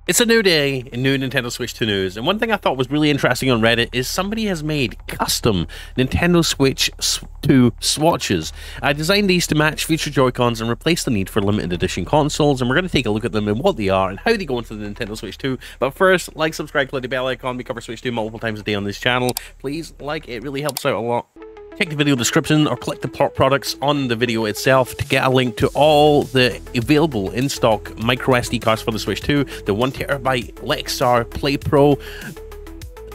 It's a new day in new Nintendo Switch 2 news, and one thing I thought was really interesting on Reddit is somebody has made custom Nintendo Switch 2 swatches. I designed these to match future Joy-Cons and replace the need for limited edition consoles, and we're going to take a look at them and what they are and how they go into the Nintendo Switch 2. But first, like, subscribe, click the bell icon. We cover Switch 2 multiple times a day on this channel. Please like, it really helps out a lot. Check the video description or click the products on the video itself to get a link to all the available in-stock micro SD cards for the Switch 2, the 1TB Lexar Play Pro,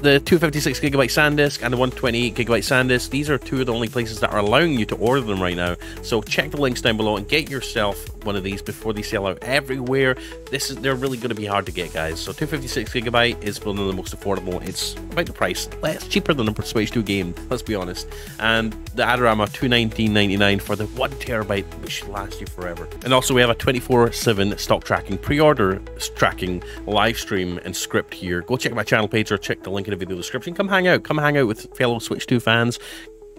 the 256GB SanDisk, and the 128GB SanDisk. These are two of the only places that are allowing you to order them right now. So check the links down below and get yourself one of these before they sell out everywhere. They're really going to be hard to get, guys. So 256GB is one of the most affordable. It's about the price, less cheaper than the Switch 2 game, let's be honest. And the Adorama $219.99 for the 1TB, which should last you forever. And also we have a 24/7 stock tracking, pre-order tracking, live stream and script here. Go check my channel page or check the link in the video description. Come hang out with fellow Switch 2 fans.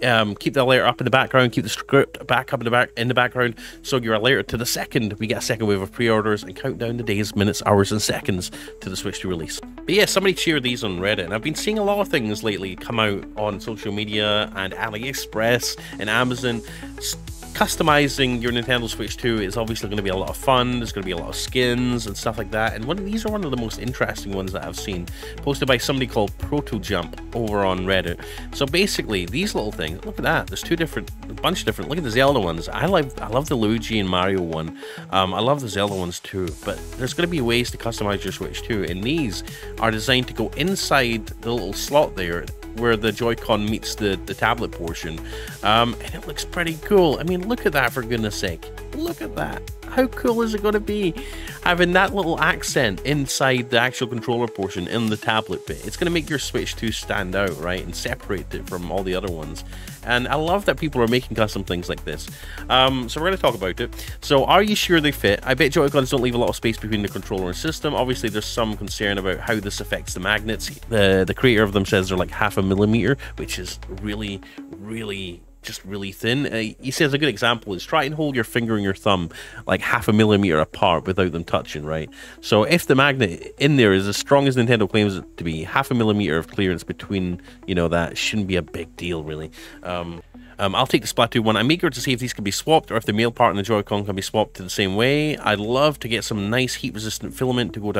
Keep the alert up in the background, keep the script back up in the background, so you're alerted to the second we get a second wave of pre-orders, and count down the days, minutes, hours and seconds to the Switch 2 release. But yeah, somebody shared these on Reddit, and I've been seeing a lot of things lately come out on social media and AliExpress and Amazon. Customizing your Nintendo Switch 2 is obviously going to be a lot of fun. There's going to be a lot of skins and stuff like that, and these are one of the most interesting ones that I've seen, posted by somebody called ProtoJump over on Reddit. So basically, these little things, look at that, there's a bunch of different, look at the Zelda ones. I love the Luigi and Mario one. I love the Zelda ones too, but there's going to be ways to customize your Switch 2, and these are designed to go inside the little slot there where the Joy-Con meets the tablet portion, and it looks pretty cool. I mean, look at that, for goodness sake. Look at that. How cool is it going to be having that little accent inside the actual controller portion in the tablet bit? It's going to make your Switch 2 stand out, right, and separate it from all the other ones. And I love that people are making custom things like this. So we're going to talk about it. So are you sure they fit? I bet Joy-Cons don't leave a lot of space between the controller and system. Obviously, there's some concern about how this affects the magnets. The creator of them says they're like 0.5 millimeter, which is really thin. He says a good example is try and hold your finger and your thumb like 0.5 millimeter apart without them touching, right? So if the magnet in there is as strong as Nintendo claims it to be, 0.5 millimeter of clearance between, you know, that shouldn't be a big deal, really. I'll take the Splatoon one. I'm eager to see if these can be swapped, or if the male part and the Joy-Con can be swapped to the same way. I'd love to get some nice heat-resistant filament to go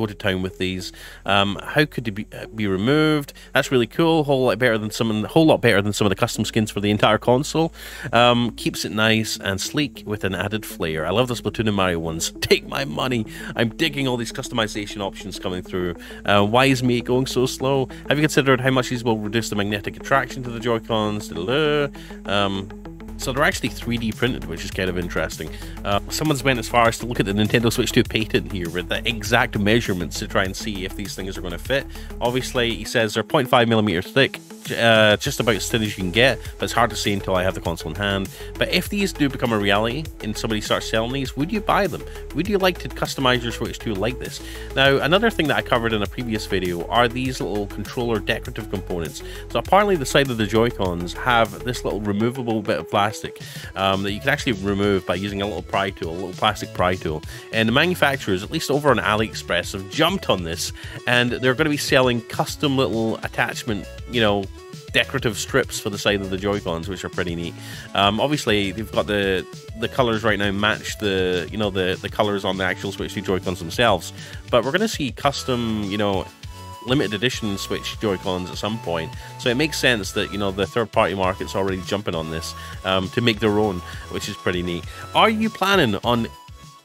to town with these. How could they be removed? That's really cool. A whole lot better than some of the custom skins for the entire console. Keeps it nice and sleek with an added flair. I love the Splatoon and Mario ones. Take my money. I'm digging all these customization options coming through. Why is me going so slow? Have you considered how much these will reduce the magnetic attraction to the Joy-Cons? So they're actually 3D printed, which is kind of interesting. Someone's went as far as to look at the Nintendo Switch 2 patent here with the exact measurements to try and see if these things are going to fit. Obviously, he says they're 0.5 millimeter thick, just about as thin as you can get, but it's hard to see until I have the console in hand. But if these do become a reality and somebody starts selling these, would you buy them? Would you like to customize your Switch 2 like this? Now, another thing that I covered in a previous video are these little controller decorative components. So apparently the side of the Joy-Cons have this little removable bit of plastic that you can actually remove by using a little pry tool, a little plastic pry tool. And the manufacturers, at least over on AliExpress, have jumped on this, and they're going to be selling custom little attachment, you know, decorative strips for the side of the Joy-Cons, which are pretty neat. Obviously, they've got the colors right now match the, you know, the colors on the actual Switch 2 Joy-Cons themselves, but we're going to see custom, you know, limited edition Switch Joy-Cons at some point. So it makes sense that, you know, the third-party market's already jumping on this to make their own, which is pretty neat. Are you planning on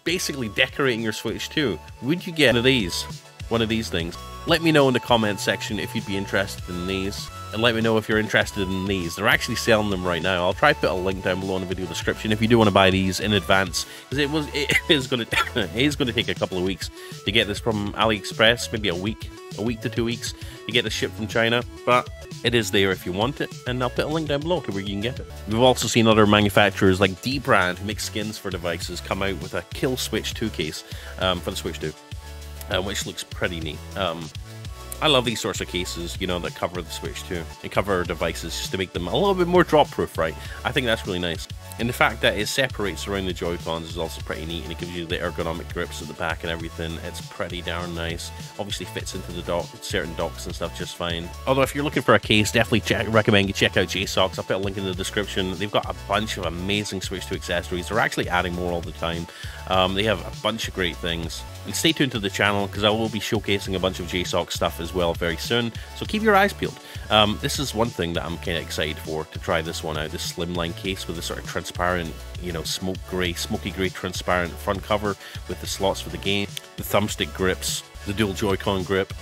basically decorating your Switch 2? Would you get one of these things? Let me know in the comment section if you'd be interested in these, and let me know if you're interested in these. They're actually selling them right now. I'll try to put a link down below in the video description if you do want to buy these in advance, because it is going to take a couple of weeks to get this from AliExpress, maybe a week to 2 weeks to get the ship from China, but it is there if you want it, and I'll put a link down below to where you can get it. We've also seen other manufacturers like D-Brand, who make skins for devices, come out with a Kill Switch 2 case for the Switch 2. Which looks pretty neat. I love these sorts of cases, you know, that cover the Switch 2 and cover devices just to make them a little bit more drop proof, right? I think that's really nice. And the fact that it separates around the Joy-Cons is also pretty neat, and it gives you the ergonomic grips at the back and everything. It's pretty darn nice. Obviously fits into the dock, certain docks and stuff just fine. Although if you're looking for a case, definitely recommend you check out JSOCs. I'll put a link in the description. They've got a bunch of amazing Switch 2 accessories. They're actually adding more all the time. They have a bunch of great things. And stay tuned to the channel, because I will be showcasing a bunch of JSOC stuff as well very soon. So keep your eyes peeled. This is one thing that I'm kind of excited for, to try this one out. This slimline case with a sort of transparent, you know, smoky grey transparent front cover with the slots for the game, the thumbstick grips, the dual Joy-Con grip.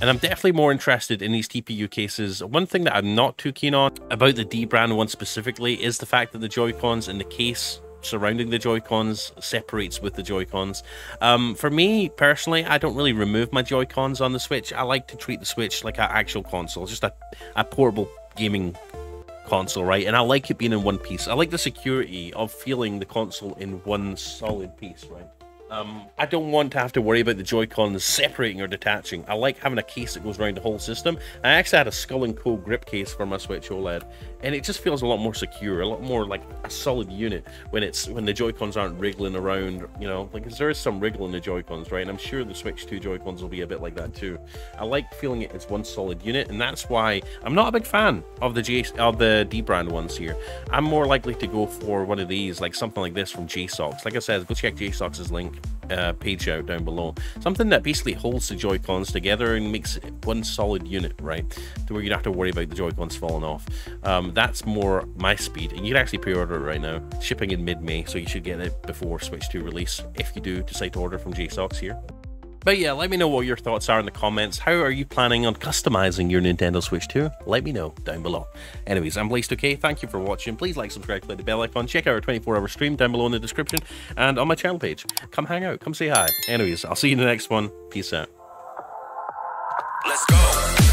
And I'm definitely more interested in these TPU cases. One thing that I'm not too keen on about the D brand one specifically is the fact that the Joy-Cons in the case surrounding the Joy-Cons separates with the Joy-Cons. For me personally, I don't really remove my Joy-Cons on the Switch. I like to treat the Switch like an actual console, just a portable gaming console, right? And I like it being in one piece. I like the security of feeling the console in one solid piece, right? I don't want to have to worry about the Joy-Cons separating or detaching. I like having a case that goes around the whole system. I actually had a Skull & Co grip case for my Switch OLED, and it just feels a lot more secure, a lot more like a solid unit when the Joy-Cons aren't wriggling around, you know, like, 'cause there is some wriggle in the Joy-Cons, right? And I'm sure the Switch 2 Joy-Cons will be a bit like that too. I like feeling it as one solid unit, and that's why I'm not a big fan of the D brand ones here. I'm more likely to go for one of these, like something like this from JSOCs. Like I said, go check JSOCs' link page out down below. Something that basically holds the Joy-Cons together and makes it one solid unit, right? To where you don't have to worry about the Joy-Cons falling off. That's more my speed, and you can actually pre-order it right now. Shipping in mid-May, so you should get it before Switch 2 release if you do decide to order from JSOCs here. But yeah, let me know what your thoughts are in the comments. How are you planning on customizing your Nintendo Switch 2? Let me know down below. Anyways, I'm Blazed2k. Thank you for watching. Please like, subscribe, click the bell icon. Check out our 24-hour stream down below in the description and on my channel page. Come hang out. Come say hi. Anyways, I'll see you in the next one. Peace out. Let's go.